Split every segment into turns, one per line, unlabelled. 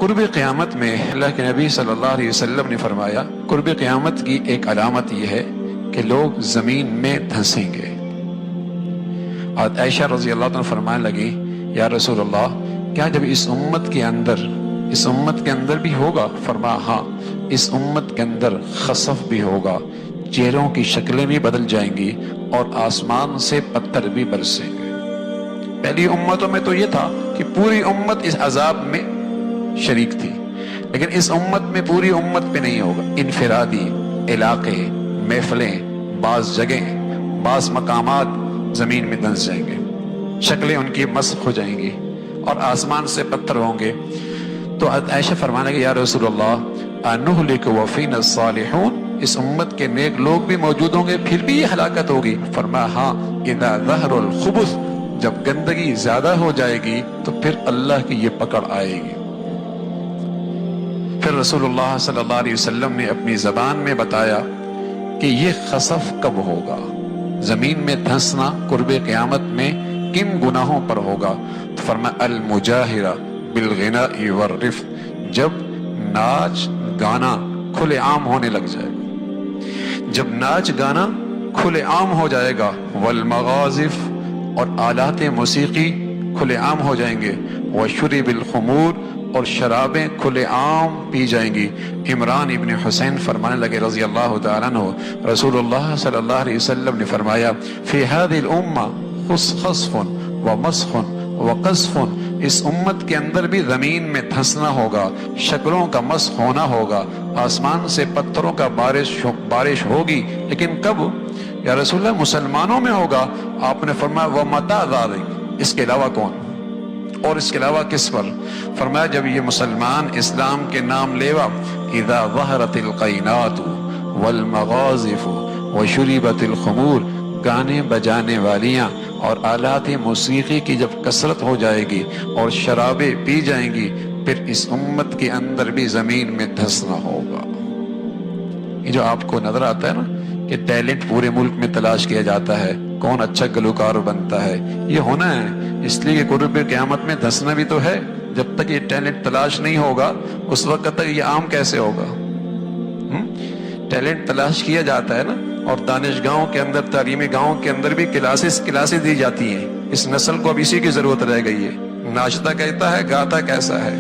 قرب قیامت میں اللہ کے نبی صلی اللہ علیہ وسلم نے فرمایا قرب قیامت کی ایک علامت یہ ہے کہ لوگ زمین میں دھنسیں گے۔ اور عائشہ رضی اللہ عنہ فرمانے لگی یا رسول اللہ کیا جب اس امت کے اندر بھی ہوگا؟ فرمایا ہاں، اس امت کے اندر خسف بھی ہوگا، چہروں کی شکلیں بھی بدل جائیں گی اور آسمان سے پتھر بھی برسیں گے۔ پہلی امتوں میں تو یہ تھا کہ پوری امت اس عذاب میں شریک تھی، لیکن اس امت میں پوری امت پہ نہیں ہوگا، انفرادی علاقے، محفلیں، بعض جگہیں، بعض مقامات زمین میں دھنس جائیں گے، شکلیں ان کی مسخ ہو جائیں گی اور آسمان سے پتھر ہوں گے۔ تو عائشہ فرمانے لگی یا رسول اللہ انہلک وفینا الصالحون، اس امت کے نیک لوگ بھی موجود ہوں گے پھر بھی یہ ہلاکت ہوگی؟ فرمایا ہاں، اذا ظہر الخبث، جب گندگی زیادہ ہو جائے گی تو پھر اللہ کی یہ پکڑ آئے گی۔ پھر رسول اللہ صلی اللہ علیہ وسلم نے اپنی زبان میں بتایا کہ یہ خسف کب ہوگا، زمین میں دھنسنا قرب قیامت میں کن گناہوں پر ہوگا؟ تو فرمایا المجاہرہ بالغناء والرفث، جب ناچ گانا کھلے عام ہونے لگ جائے گا، جب ناچ گانا کھلے عام ہو جائے گا، والمغازف، اور آلات موسیقی کھلے عام ہو جائیں گے، وشرب الخمور، اور شرابیں کھلے عام پی جائیں گی۔ عمران ابن حسین فرمانے لگے رضی اللہ تعالیٰ عنہ رسول اللہ صلی اللہ علیہ وسلم نے فرمایا فی هذه الامہ خسف ومسخ وقذف، اس امت کے اندر بھی زمین میں دھنسنا ہوگا، شکلوں کا مسخ ہونا ہوگا، آسمان سے پتھروں کا بارش ہوگی، لیکن کب یا رسول اللہ؟ مسلمانوں میں ہوگا۔ آپ نے فرمایا وَمَتَى ذَلِكَ، اس کے علاوہ کون، اور اس کے علاوہ کس پر؟ فرمایا جب یہ مسلمان اسلام کے نام لیوا اذا ظہرت القینات والمغازف وشربت الخمور، گانے بجانے والیاں اور آلات موسیقی کی جب کثرت ہو جائے گی اور شرابیں پی جائیں گی، پھر اس امت کے اندر بھی زمین میں دھنسنا ہوگا۔ یہ جو آپ کو نظر آتا ہے نا کہ ٹیلنٹ پورے ملک میں تلاش کیا جاتا ہے، کون اچھا گلوکار بنتا ہے، یہ ہونا ہے اس لیے کہ قرب قیامت میں دھنسنا بھی تو ہے۔ جب تک یہ ٹیلنٹ تلاش نہیں ہوگا اس وقت تک یہ عام کیسے ہوگا؟ ٹیلنٹ تلاش کیا جاتا ہے نا، اور دانش گاہوں کے اندر، تعلیمی گاہوں کے اندر بھی کلاسز دی جاتی ہیں۔ اس نسل کو اب اسی کی ضرورت رہ گئی ہے، ناچتا کہتا ہے، گاتا کیسا ہے۔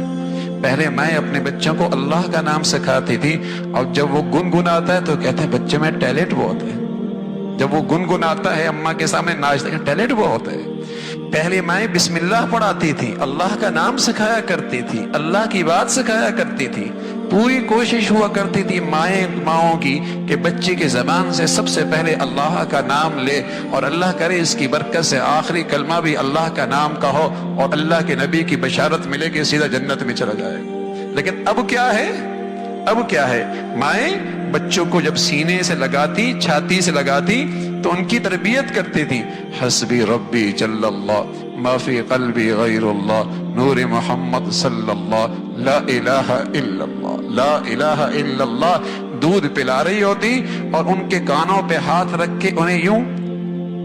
پہلے میں اپنے بچوں کو اللہ کا نام سکھاتی تھی، اور جب وہ گنگناتا ہے تو کہتے ہیں بچے میں ٹیلنٹ بہت ہے۔ جب وہ گنگناتا ہے اماں کے سامنے ناچتا ہے، ٹیلنٹ بہت ہے۔ پہلے میں بسم اللہ پڑھاتی تھی، اللہ کا نام سکھایا کرتی تھی، اللہ کی بات سکھایا کرتی تھی، پوری کوشش ہوا کرتی تھی ماؤں کی کہ بچے کی زبان سے سب سے پہلے اللہ کا نام لے، اور اللہ کرے اس کی برکت سے آخری کلمہ بھی اللہ کا نام کا ہو، اور اللہ کے نبی کی بشارت ملے کہ سیدھا جنت میں چلا جائے گا۔ لیکن اب کیا ہے، مائیں بچوں کو جب سینے سے لگاتی، چھاتی سے لگاتی تو ان کی تربیت کرتی تھی، حسبی ربی جل اللہ ما فی قلبی غیر اللہ نور محمد صلی اللہ لا الہ الا اللہ لا الہ الا اللہ، دودھ پلا رہی ہوتی اور ان کے کانوں پہ ہاتھ رکھ کے انہیں یوں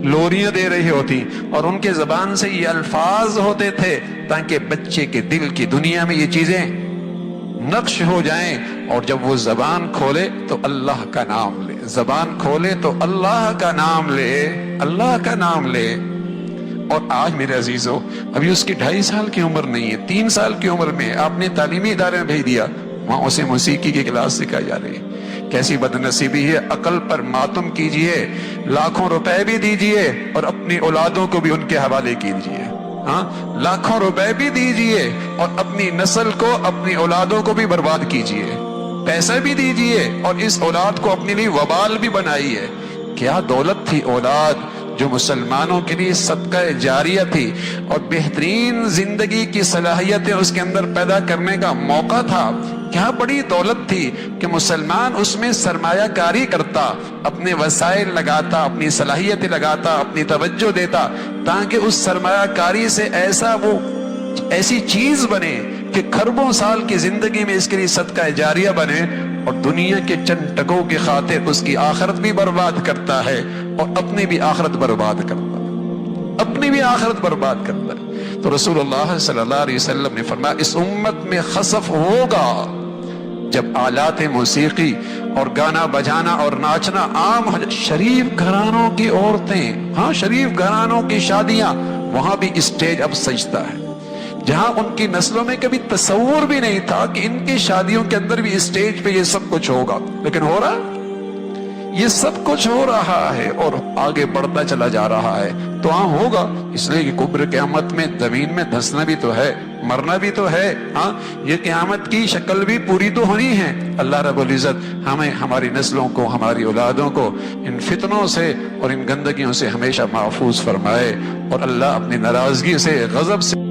لوریاں دے رہی ہوتی، اور ان کے زبان سے یہ الفاظ ہوتے تھے تاکہ بچے کے دل کی دنیا میں یہ چیزیں نقش ہو جائیں، اور جب وہ زبان کھولے تو اللہ کا نام لے، زبان کھولے تو اللہ کا نام لے، اللہ کا نام لے۔ اور آج میرے عزیزو ابھی اس کی 2.5 سال کی عمر نہیں ہے، 3 سال کی عمر میں آپ نے تعلیمی ادارے میں بھیج دیا، وہاں اسے موسیقی کی کلاس سکھائی جا رہی ہے۔ کیسی بدنصیبی ہے، عقل پر ماتم کیجئے، لاکھوں روپے بھی دیجئے اور اپنی اولادوں کو بھی ان کے حوالے کیجئے، ہاں لاکھوں روپے بھی دیجئے اور اپنی نسل کو، اپنی اولادوں کو بھی برباد کیجئے، پیسہ بھی دیجئے اور اس اولاد کو اپنے لیے وبال بھی بنائیے۔ کیا دولت تھی اولاد جو مسلمانوں کے لیے صدقہ جاریہ تھی، اور بہترین زندگی کی صلاحیتیں اس کے اندر پیدا کرنے کا موقع تھا۔ کیا بڑی دولت تھی کہ مسلمان اس میں سرمایہ کاری کرتا، اپنے وسائل لگاتا، اپنی صلاحیتیں لگاتا، اپنی توجہ دیتا، تاکہ اس سرمایہ کاری سے ایسی چیز بنے کہ کھربوں سال کی زندگی میں اس کے لیے صدقہ جاریہ بنے، اور دنیا کے چند ٹکوں کی خاطر اس کی آخرت بھی برباد کرتا ہے اور اپنی بھی آخرت برباد کرتا ہے، اپنی بھی آخرت برباد کرتا ہے۔ تو رسول اللہ صلی اللہ علیہ وسلم نے فرمایا اس امت میں خسف ہوگا جب آلات موسیقی اور گانا بجانا اور ناچنا عام ہو جائے. شریف گھرانوں کی عورتیں، ہاں شریف گھرانوں کی شادیاں، وہاں بھی اسٹیج اب سجدہ ہے. جہاں ان کی نسلوں میں کبھی تصور بھی نہیں تھا کہ ان کی شادیوں کے اندر بھی اسٹیج پہ یہ سب کچھ ہوگا، لیکن ہو رہا، یہ سب کچھ ہو رہا ہے اور آگے بڑھتا چلا جا رہا ہے. تو ہاں ہوگا، اس لیے کہ قبر قیامت میں زمین میں دھنسنا بھی تو ہے، مرنا بھی تو ہے. ہاں یہ قیامت کی شکل بھی پوری تو ہونی ہے. اللہ رب العزت ہمیں، ہماری نسلوں کو، ہماری اولادوں کو ان فتنوں سے اور ان گندگیوں سے ہمیشہ محفوظ فرمائے، اور اللہ اپنی ناراضگی سے، غضب سے